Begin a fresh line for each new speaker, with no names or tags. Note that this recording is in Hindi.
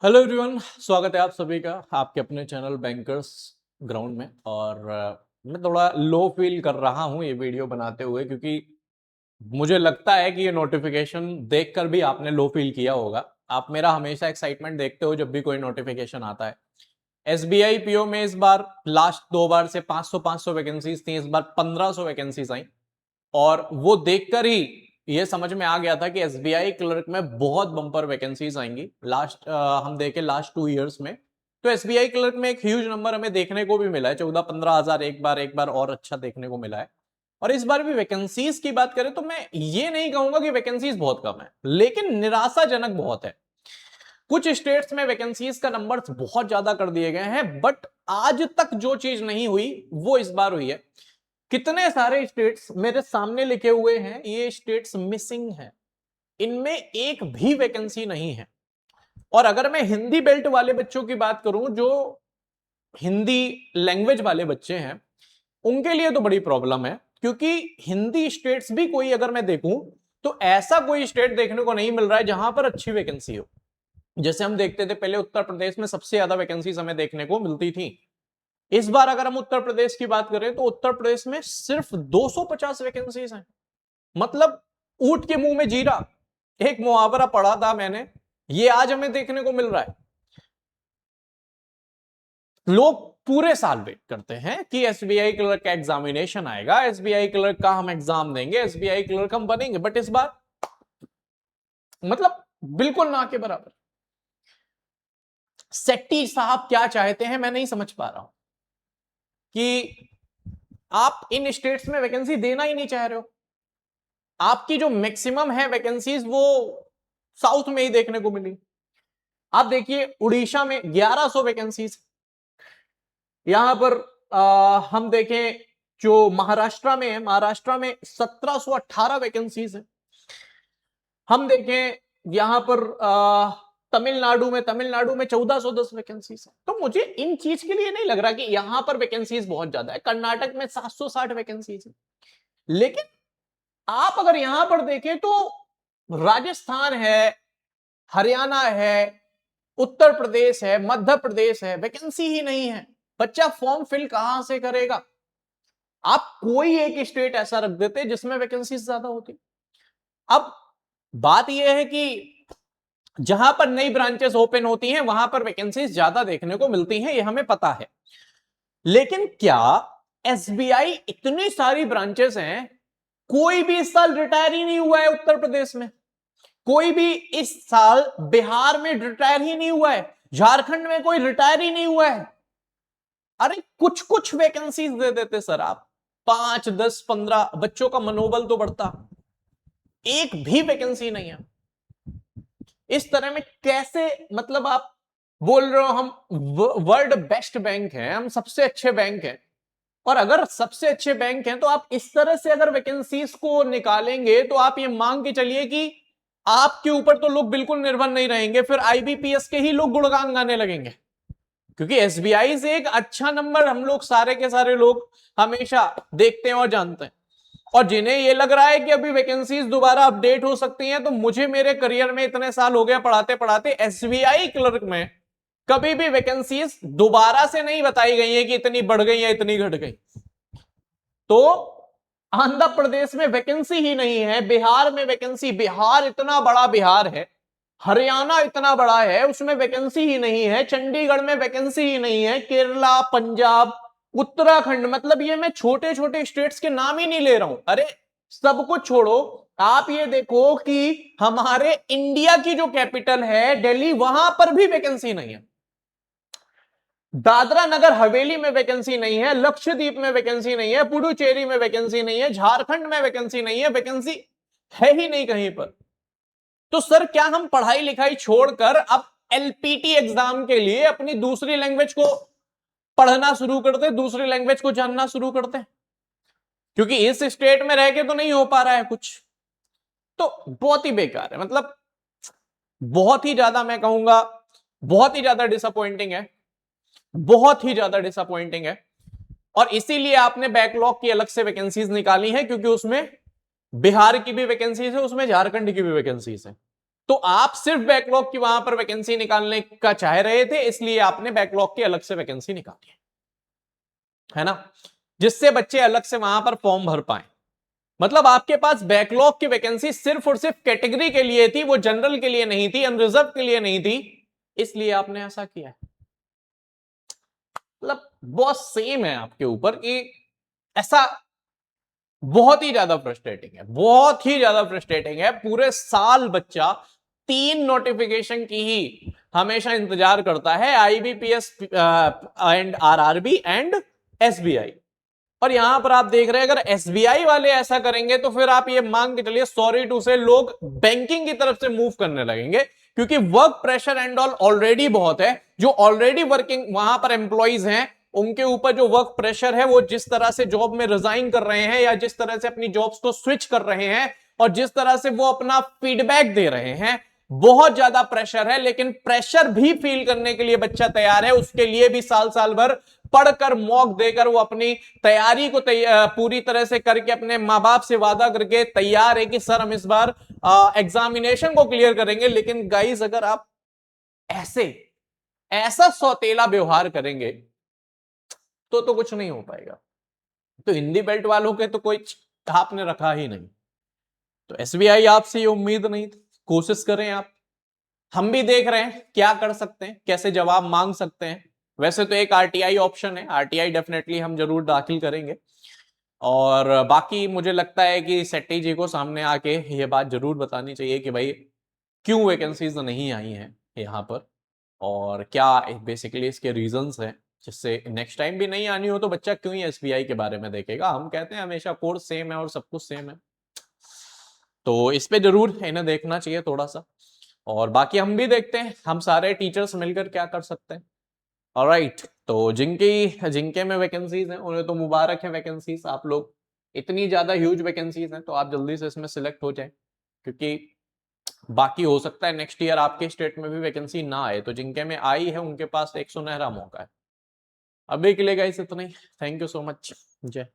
हेलो एवरीवन, स्वागत है आप सभी का आपके अपने चैनल बैंकर्स ग्राउंड में। और मैं थोड़ा लो फील कर रहा हूं ये वीडियो बनाते हुए, क्योंकि मुझे लगता है कि ये नोटिफिकेशन देखकर भी आपने लो फील किया होगा। आप मेरा हमेशा एक्साइटमेंट देखते हो जब भी कोई नोटिफिकेशन आता है। एसबीआई पीओ में इस बार लास्ट 2 बार से 500 वैकेंसीज थी, इस बार 1500 वैकेंसीज आई। और वो देखकर ही ये समझ में आ गया था कि एसबीआई क्लर्क में बहुत बम्पर वैकेंसीज आएंगी। हम देखें लास्ट 2 इयर्स में तो एसबीआई क्लर्क में एक ह्यूज नंबर हमें देखने को भी मिला है, 14-15 हजार एक बार और अच्छा देखने को मिला है। और इस बार भी वैकेंसीज की बात करें तो मैं ये नहीं कहूंगा कि वैकेंसीज बहुत कम है, लेकिन निराशाजनक बहुत है। कुछ स्टेट्स में वैकेंसीज का नंबर बहुत ज्यादा कर दिए गए हैं, बट आज तक जो चीज नहीं हुई वो इस बार हुई है। कितने सारे स्टेट्स मेरे सामने लिखे हुए हैं, ये स्टेट्स मिसिंग हैं, इनमें एक भी वैकेंसी नहीं है। और अगर मैं हिंदी बेल्ट वाले बच्चों की बात करूं, जो हिंदी लैंग्वेज वाले बच्चे हैं, उनके लिए तो बड़ी प्रॉब्लम है, क्योंकि हिंदी स्टेट्स भी कोई अगर मैं देखूं तो ऐसा कोई स्टेट देखने को नहीं मिल रहा है जहां पर अच्छी वैकेंसी हो। जैसे हम देखते थे पहले, उत्तर प्रदेश में सबसे ज्यादा वैकेंसीज हमें देखने को मिलती थी। इस बार अगर हम उत्तर प्रदेश की बात करें तो उत्तर प्रदेश में सिर्फ 250 वैकेंसीज हैं। मतलब ऊंट के मुंह में जीरा, एक मुहावरा पढ़ा था मैंने, ये आज हमें देखने को मिल रहा है। लोग पूरे साल वेट करते हैं कि एसबीआई क्लर्क का एग्जामिनेशन आएगा, एसबीआई क्लर्क का हम एग्जाम देंगे, एसबीआई क्लर्क हम बनेंगे, बट इस बार मतलब बिल्कुल ना के बराबर। सेट्टी साहब क्या चाहते हैं मैं नहीं समझ पा रहा हूं कि आप इन स्टेट्स में वैकेंसी देना ही नहीं चाह रहे हो। आपकी जो मैक्सिमम है वैकेंसीज वो साउथ में ही देखने को मिली। आप देखिए उड़ीसा में 1100 वैकेंसीज, यहां पर हम देखें जो महाराष्ट्र में है, महाराष्ट्र में 1718 वैकेंसीज है। हम देखें यहां पर तमिलनाडु में 1410 वैकेंसीज है। तो मुझे इन चीज के लिए नहीं लग रहा कि यहां पर वैकेंसीज बहुत ज्यादा है। कर्नाटक में 760 वैकेंसीज है। लेकिन आप अगर यहां पर देखें तो राजस्थान है, हरियाणा है, उत्तर प्रदेश है, मध्य प्रदेश है, वैकेंसी ही नहीं है। बच्चा फॉर्म फिल कहां से करेगा? आप कोई एक स्टेट ऐसा रख देते जिसमें वैकेंसी ज्यादा होती। अब बात यह है कि जहां पर नई ब्रांचेस ओपन होती हैं वहां पर वैकेंसीज ज्यादा देखने को मिलती हैं, यह हमें पता है। लेकिन क्या एसबीआई इतनी सारी ब्रांचेस हैं, कोई भी इस साल रिटायर ही नहीं हुआ है उत्तर प्रदेश में? कोई भी इस साल बिहार में रिटायर ही नहीं हुआ है, झारखंड में कोई रिटायर ही नहीं हुआ है। अरे कुछ कुछ वैकेंसीज दे देते सर आप, 5, 10, 15 बच्चों का मनोबल तो बढ़ता। एक भी वैकेंसी नहीं है। इस तरह में कैसे, मतलब आप बोल रहे हो हम वर्ल्ड बेस्ट बैंक हैं, हम सबसे अच्छे बैंक हैं, और अगर सबसे अच्छे बैंक हैं तो आप इस तरह से अगर वैकेंसीज को निकालेंगे तो आप ये मांग के चलिए कि आपके ऊपर तो लोग बिल्कुल निर्भर नहीं रहेंगे, फिर आईबीपीएस के ही लोग गुणगान गाने लगेंगे। क्योंकि एसबीआई से एक अच्छा नंबर हम लोग सारे के सारे लोग हमेशा देखते हैं और जानते हैं। और जिन्हें ये लग रहा है कि अभी वैकेंसीज दोबारा अपडेट हो सकती हैं, तो मुझे मेरे करियर में इतने साल हो गए पढ़ाते पढ़ाते, एसबीआई क्लर्क में कभी भी वैकेंसीज दोबारा से नहीं बताई गई है कि इतनी बढ़ गई या इतनी घट गई। तो आंध्र प्रदेश में वैकेंसी ही नहीं है, बिहार में वैकेंसी, बिहार इतना बड़ा बिहार है, हरियाणा इतना बड़ा है, उसमें वैकेंसी ही नहीं है, चंडीगढ़ में वैकेंसी ही नहीं है, केरला, पंजाब, उत्तराखंड, मतलब ये मैं छोटे छोटे स्टेट्स के नाम ही नहीं ले रहा हूं। अरे सब कुछ छोड़ो, आप ये देखो कि हमारे इंडिया की जो कैपिटल है दिल्ली, वहां पर भी वैकेंसी नहीं है। दादरा नगर हवेली में वैकेंसी नहीं है, लक्षद्वीप में वैकेंसी नहीं है, पुडुचेरी में वैकेंसी नहीं है, झारखंड में वैकेंसी नहीं है, वैकेंसी है ही नहीं कहीं पर। तो सर क्या हम पढ़ाई लिखाई छोड़कर अब एलपीटी एग्जाम के लिए अपनी दूसरी लैंग्वेज को पढ़ना शुरू करते, दूसरी लैंग्वेज को जानना शुरू करते? क्योंकि इस स्टेट में रह के तो नहीं हो पा रहा है कुछ। तो बहुत ही बेकार है, मतलब बहुत ही ज्यादा, मैं कहूंगा बहुत ही ज्यादा डिसअपॉइंटिंग है, बहुत ही ज्यादा डिसअपॉइंटिंग है। और इसीलिए आपने बैकलॉग की अलग से वैकेंसीज निकाली है, क्योंकि उसमें बिहार की भी वैकेंसीज है, उसमें झारखंड की भी वैकेंसीज है। तो आप सिर्फ बैकलॉग की वहां पर वैकेंसी निकालने का चाह रहे थे, इसलिए आपने बैकलॉग की अलग से वैकेंसी निकाली है ना, जिससे बच्चे अलग से वहां पर फॉर्म भर पाए। मतलब आपके पास बैकलॉग की वैकेंसी सिर्फ और सिर्फ कैटेगरी के लिए थी, वो जनरल के लिए नहीं थी, अनरिजर्व के लिए नहीं थी, इसलिए आपने ऐसा किया। मतलब बहुत सेम है आपके ऊपर कि ऐसा बहुत ही ज्यादा फ्रस्ट्रेटिंग है, बहुत ही ज्यादा फ्रस्ट्रेटिंग है। पूरे साल बच्चा 3 नोटिफिकेशन की ही हमेशा इंतजार करता है, IBPS and RRB and SBI. और यहां पर आप देख रहे हैं अगर एसबीआई वाले ऐसा करेंगे तो फिर आप ये मान के चलिए, सॉरी टू से, लोग बैंकिंग की तरफ से मूव करने लगेंगे, क्योंकि work pressure and all already बहुत है। जो ऑलरेडी वर्किंग वहां पर एम्प्लॉइज हैं, उनके ऊपर जो वर्क प्रेशर है, वो जिस तरह से जॉब में रिजाइन कर रहे हैं या जिस तरह से अपनी जॉब्स को स्विच कर रहे हैं और जिस तरह से वो अपना फीडबैक दे रहे हैं, बहुत ज्यादा प्रेशर है। लेकिन प्रेशर भी फील करने के लिए बच्चा तैयार है, उसके लिए भी साल साल भर पढ़कर मॉक देकर वो अपनी तैयारी को पूरी तरह से करके अपने मां बाप से वादा करके तैयार है कि सर हम इस बार एग्जामिनेशन को क्लियर करेंगे। लेकिन गाइस अगर आप ऐसे ऐसा सौतेला व्यवहार करेंगे तो कुछ नहीं हो पाएगा। तो हिंदी बेल्ट वालों के तो कोई आपने रखा ही नहीं। तो एसबीआई आपसे ये उम्मीद नहीं थी, कोशिश करें आप, हम भी देख रहे हैं क्या कर सकते हैं, कैसे जवाब मांग सकते हैं। वैसे तो एक आरटीआई ऑप्शन है, आरटीआई डेफिनेटली हम जरूर दाखिल करेंगे। और बाकी मुझे लगता है कि सेट्टी जी को सामने आके ये बात जरूर बतानी चाहिए कि भाई क्यों वैकेंसीज नहीं आई हैं यहाँ पर, और क्या बेसिकली इसके रीजंस हैं, जिससे नेक्स्ट टाइम भी नहीं आनी हो तो बच्चा क्यों ही एसबीआई के बारे में देखेगा। हम कहते हैं हमेशा कोर्स सेम है और सब कुछ सेम है, तो इस पे जरूर इन्हें देखना चाहिए थोड़ा सा। और बाकी हम भी देखते हैं हम सारे टीचर्स मिलकर क्या कर सकते हैं। ऑलराइट, तो जिनके में वैकेंसीज हैं उन्हें तो मुबारक है वैकेंसीज। आप लोग इतनी ज्यादा ह्यूज वैकेंसीज हैं तो आप जल्दी से इसमें सिलेक्ट हो जाएं, क्योंकि बाकी हो सकता है नेक्स्ट ईयर आपके स्टेट में भी वैकेंसी ना आए, तो जिनके में आई है उनके पास एक सुनहरा मौका है। अभी के लिए गाइस इतना ही। Thank you so much. जय